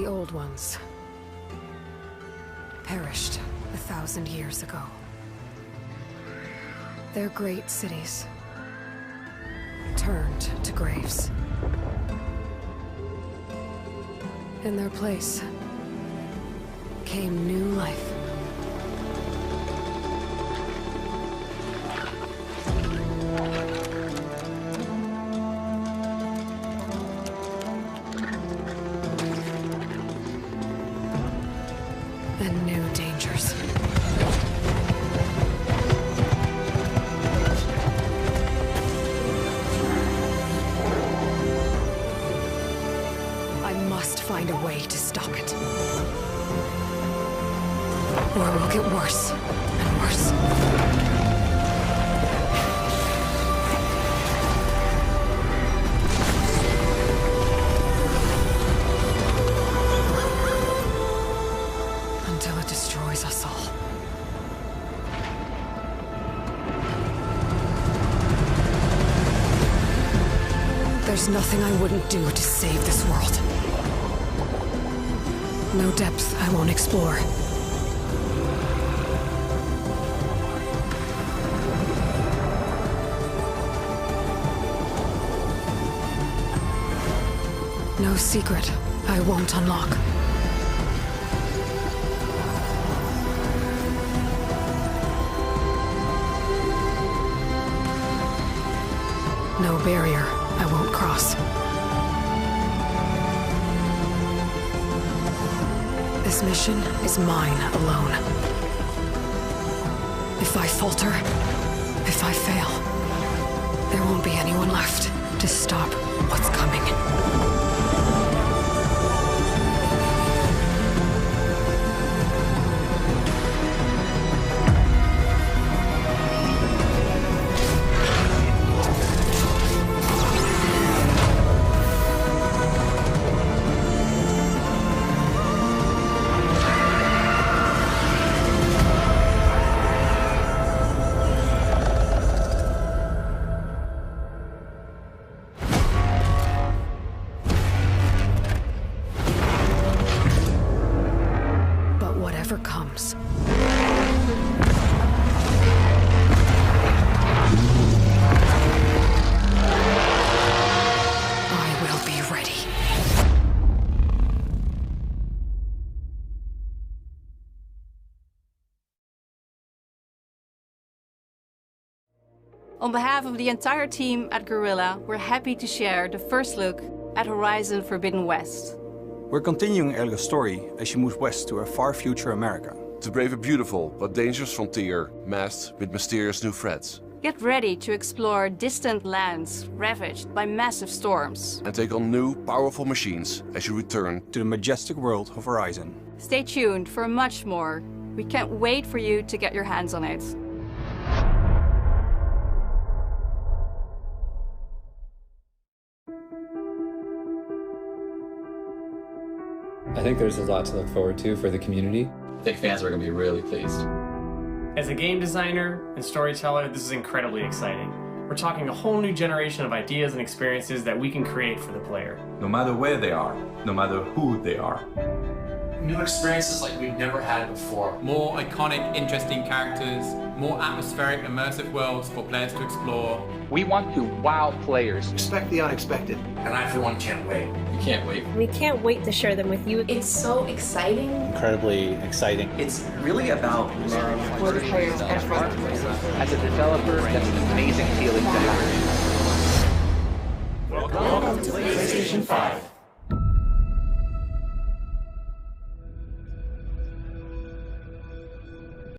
The old ones perished 1,000 years ago. Their great cities turned to graves. In their place came new life. And new dangers. I must find a way to stop it. Or it will get worse and worse. Until it destroys us all. There's nothing I wouldn't do to save this world. No depth I won't explore. No secret I won't unlock. No barrier I won't cross. This mission is mine alone. If I falter, if I fail, there won't be anyone left to stop what's coming. Whatever comes. I will be ready. On behalf of the entire team at Guerrilla, we're happy to share the first look at Horizon Forbidden West. We're continuing Elga's story as she moves west to a far future America. To brave a beautiful but dangerous frontier, masked with mysterious new threats. Get ready to explore distant lands ravaged by massive storms. And take on new, powerful machines as you return To the majestic world of Horizon. Stay tuned for much more. We can't wait for you to get your hands on it. I think there's a lot to look forward to for the community. I think fans are going to be really pleased. As a game designer and storyteller, this is incredibly exciting. We're talking a whole new generation of ideas and experiences that we can create for the player. No matter where they are, no matter who they are. New experiences like we've never had before. More iconic, interesting characters, more atmospheric, immersive worlds for players to explore. We want to wow players. Expect the unexpected. And I, for one, can't wait. You can't wait. We can't wait to share them with you. It's so exciting. Incredibly exciting. It's really about for the players and for the players. As a developer, that's an amazing feeling to have. Welcome to PlayStation 5.